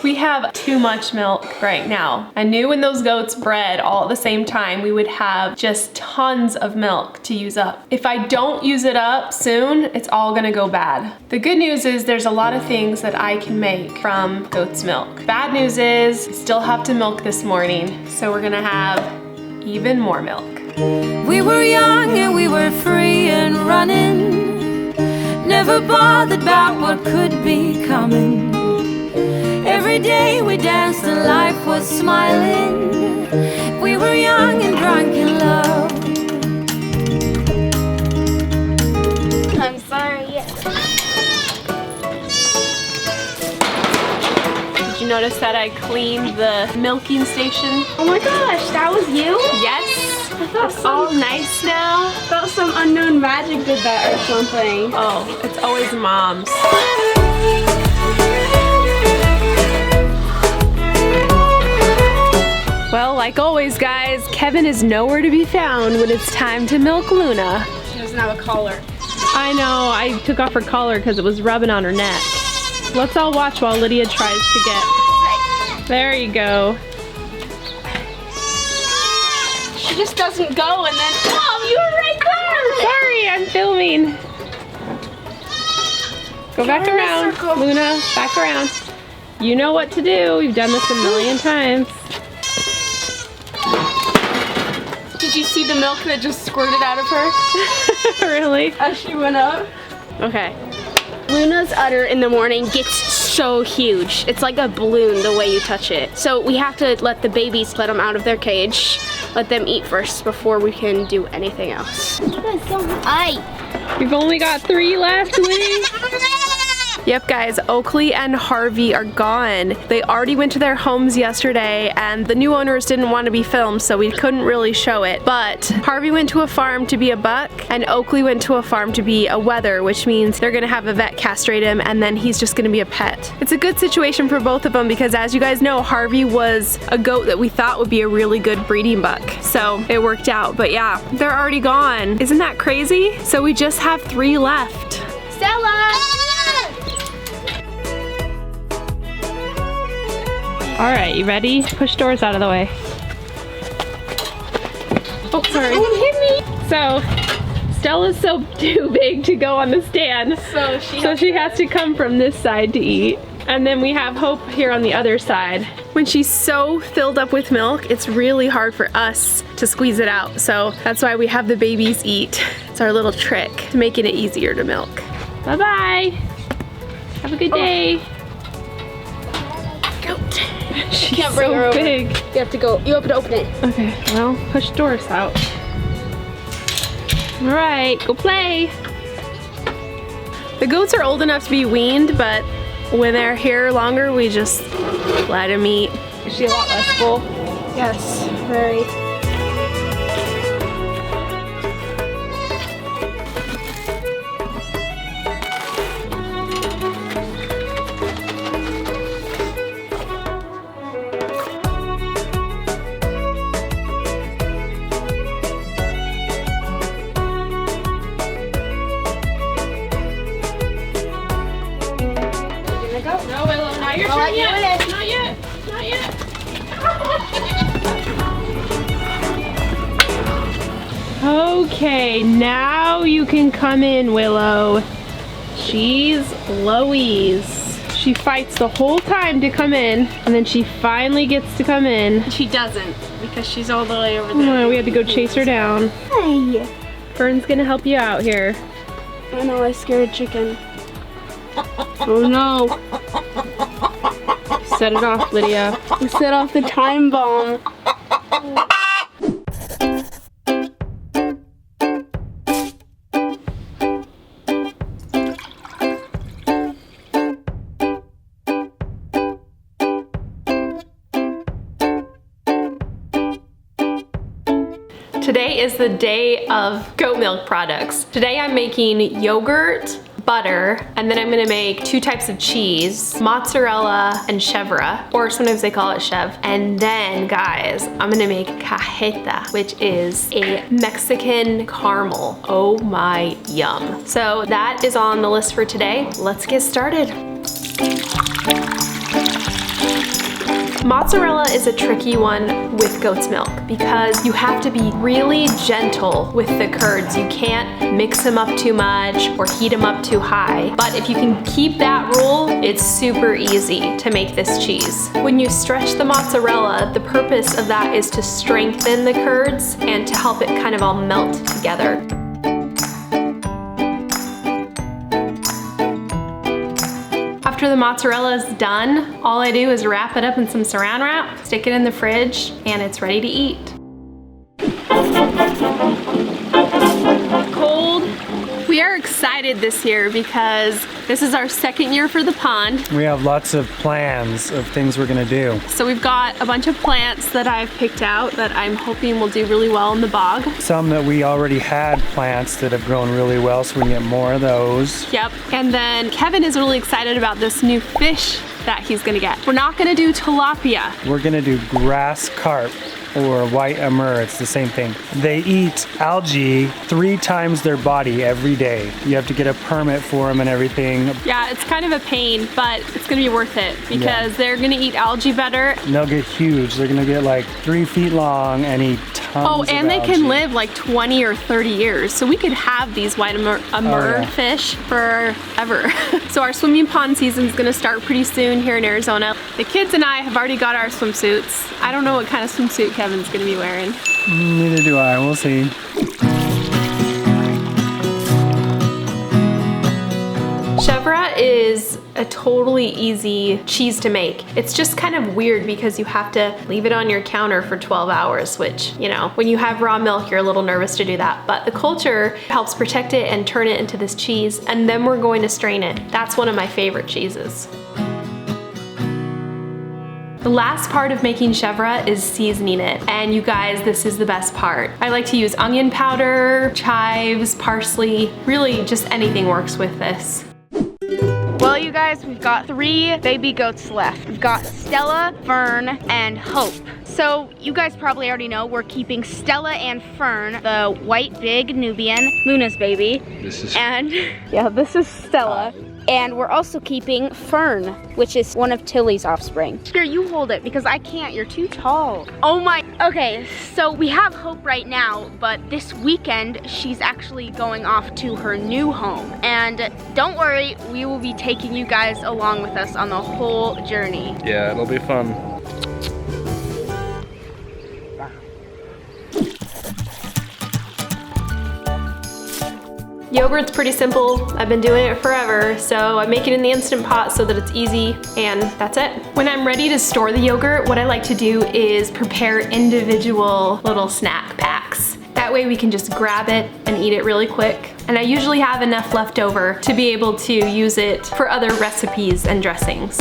We have too much milk right now. I knew when those goats bred all at the same time, we would have just tons of milk to use up. If I don't use it up soon, it's all gonna go bad. The good news is there's a lot of things that I can make from goat's milk. Bad news is I still have to milk this morning, so we're gonna have even more milk. We were young and we were free and running, never bothered about what could be coming. Every day we danced and life was smiling. We were young and drunk in love. I'm sorry. Did you notice that I cleaned the milking station? Oh my gosh, that was you? Yes. I thought It's all nice now. I thought some unknown magic did that or something. Oh, it's always mom's. Well, like always, guys, Kevin is nowhere to be found when it's time to milk Luna. She doesn't have a collar. I know, I took off her collar because it was rubbing on her neck. Let's all watch while Lydia tries to get... There you go. She just doesn't go and then, Mom, you were right there! Sorry, I'm filming. Go back Turn in a around, circle. Luna, back around. You know what to do, we've done this a million times. Did you see the milk that just squirted out of her Really? as she went up? Okay. Luna's udder in the morning gets so huge. It's like a balloon the way you touch it. So we have to let the babies, let them out of their cage, let them eat first before we can do anything else. We've only got 3 left, Lee. Yep, guys, Oakley and Harvey are gone. They already went to their homes yesterday, and the new owners didn't want to be filmed, so we couldn't really show it. But Harvey went to a farm to be a buck, and Oakley went to a farm to be a wether, which means they're gonna have a vet castrate him, and then he's just gonna be a pet. It's a good situation for both of them because, as you guys know, Harvey was a goat that we thought would be a really good breeding buck. So it worked out, but yeah, they're already gone. Isn't that crazy? So we just have 3 left. Stella! All right, you ready? Push doors out of the way. Oh, sorry. Don't hit me! So, Stella's so too big to go on the stand. So she has to come from this side to eat. And then we have Hope here on the other side. When she's so filled up with milk, it's really hard for us to squeeze it out. So that's why we have the babies eat. It's our little trick to making it easier to milk. Bye-bye. Have a good day. Goat. She's Can't bring her so over. big. You have to go. You have to open it. Okay, well, push Doris out. All right, go play. The goats are old enough to be weaned, but when they're here longer, we just let them eat. Is she a lot less full? Yes, very. No, Willow, not your turn yet. Not yet. Not yet. Okay, now you can come in, Willow. She's Lois. She fights the whole time to come in, and then she finally gets to come in. She doesn't because she's all the way over there. Oh, we had to go chase her down. Hey. Fern's gonna help you out here. I know, I scared chicken. Oh no. Set it off, Lydia. We set off the time bomb. Today is the day of goat milk products. Today I'm making yogurt, butter, and then I'm gonna make 2 types of cheese, mozzarella and Chevre, or sometimes they call it Chevre. And then, guys, I'm gonna make cajeta, which is a Mexican caramel. Oh my, yum. So that is on the list for today. Let's get started. Mozzarella is a tricky one with goat's milk because you have to be really gentle with the curds. You can't mix them up too much or heat them up too high. But if you can keep that rule, it's super easy to make this cheese. When you stretch the mozzarella, the purpose of that is to strengthen the curds and to help it kind of all melt together. After the mozzarella is done, all I do is wrap it up in some saran wrap, stick it in the fridge, and it's ready to eat. Cold. We are excited this year because this is our second year for the pond. We have lots of plans of things we're gonna do. So we've got a bunch of plants that I've picked out that I'm hoping will do really well in the bog. Some that we already had plants that have grown really well, so we can get more of those. Yep, and then Kevin is really excited about this new fish that he's gonna get. We're not gonna do tilapia. We're gonna do grass carp or white amur, it's the same thing. They eat algae 3 times their body every day. You have to get a permit for them and everything. Yeah, it's kind of a pain, but it's gonna be worth it because they're gonna eat algae better. And they'll get huge. They're gonna get like 3 feet long and eat tons of and they algae. can live like 20 or 30 years. So we could have these white amur fish forever. So our swimming pond season is gonna start pretty soon here in Arizona. The kids and I have already got our swimsuits. I don't know what kind of swimsuit Kevin's gonna be wearing. Neither do I, we'll see. Chevre is a totally easy cheese to make. It's just kind of weird because you have to leave it on your counter for 12 hours, which, you know, when you have raw milk, you're a little nervous to do that. But the culture helps protect it and turn it into this cheese, and then we're going to strain it. That's one of my favorite cheeses. The last part of making chevre is seasoning it. And you guys, this is the best part. I like to use onion powder, chives, parsley, really just anything works with this. Well, you guys, we've got 3 baby goats left. We've got Stella, Fern, and Hope. So you guys probably already know we're keeping Stella and Fern, the white big Nubian, Luna's baby. This is Stella. And we're also keeping Fern, which is one of Tilly's offspring. Here, you hold it because I can't, you're too tall. Oh my, okay, so we have Hope right now, but this weekend, she's actually going off to her new home. And don't worry, we will be taking you guys along with us on the whole journey. Yeah, it'll be fun. Yogurt's pretty simple. I've been doing it forever, so I make it in the Instant Pot so that it's easy, and that's it. When I'm ready to store the yogurt, what I like to do is prepare individual little snack packs. That way we can just grab it and eat it really quick. And I usually have enough left over to be able to use it for other recipes and dressings.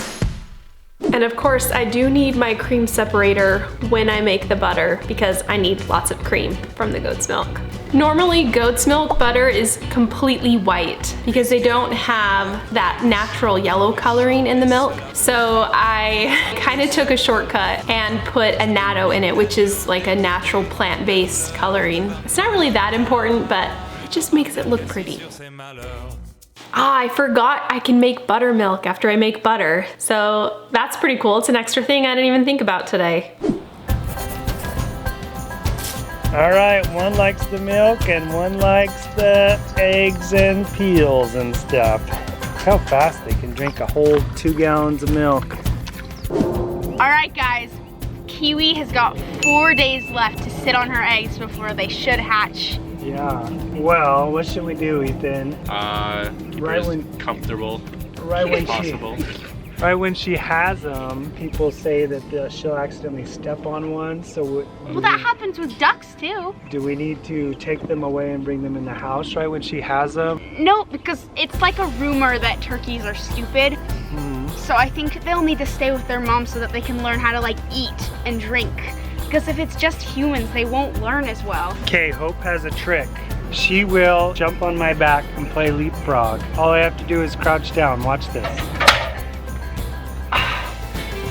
And of course, I do need my cream separator when I make the butter because I need lots of cream from the goat's milk. Normally, goat's milk butter is completely white because they don't have that natural yellow coloring in the milk. So I kind of took a shortcut and put annatto in it, which is like a natural plant-based coloring. It's not really that important, but it just makes it look pretty. Ah, I forgot I can make buttermilk after I make butter. So that's pretty cool. It's an extra thing I didn't even think about today. All right, one likes the milk and one likes the eggs and peels and stuff. Look how fast they can drink a whole 2 gallons of milk. All right, guys, Kiwi has got 4 days left to sit on her eggs before they should hatch. Yeah, well, what should we do, Ethan? Right when comfortable, right when possible. Right when she has them, people say that she'll accidentally step on one. So well, that happens with ducks too. Do we need to take them away and bring them in the house right when she has them? No, because it's like a rumor that turkeys are stupid. So I think they'll need to stay with their mom so that they can learn how to like eat and drink. Because if it's just humans, they won't learn as well. Okay, Hope has a trick. She will jump on my back and play leapfrog. All I have to do is crouch down. Watch this.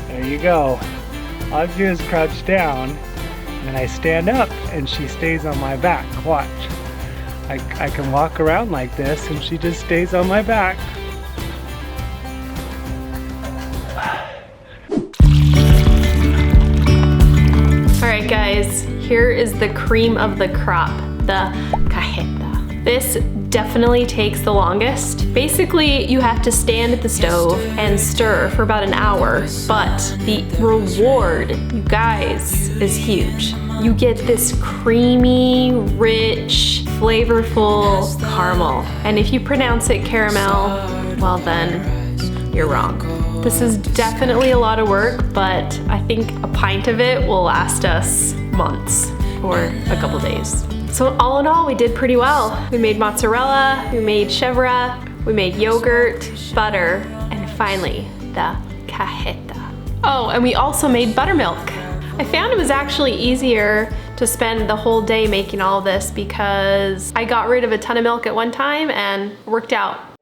There you go. All I have to do is crouch down, and then I stand up, and she stays on my back. Watch. I can walk around like this, and she just stays on my back. Here is the cream of the crop, the cajeta. This definitely takes the longest. Basically, you have to stand at the stove and stir for about an hour, but the reward, you guys, is huge. You get this creamy, rich, flavorful caramel. And if you pronounce it caramel, well then, you're wrong. This is definitely a lot of work, but I think a pint of it will last us months or a couple days. So all in all, we did pretty well. We made mozzarella, we made chevre, we made yogurt, butter, and finally, the cajeta. Oh, and we also made buttermilk. I found it was actually easier to spend the whole day making all this because I got rid of a ton of milk at one time and it worked out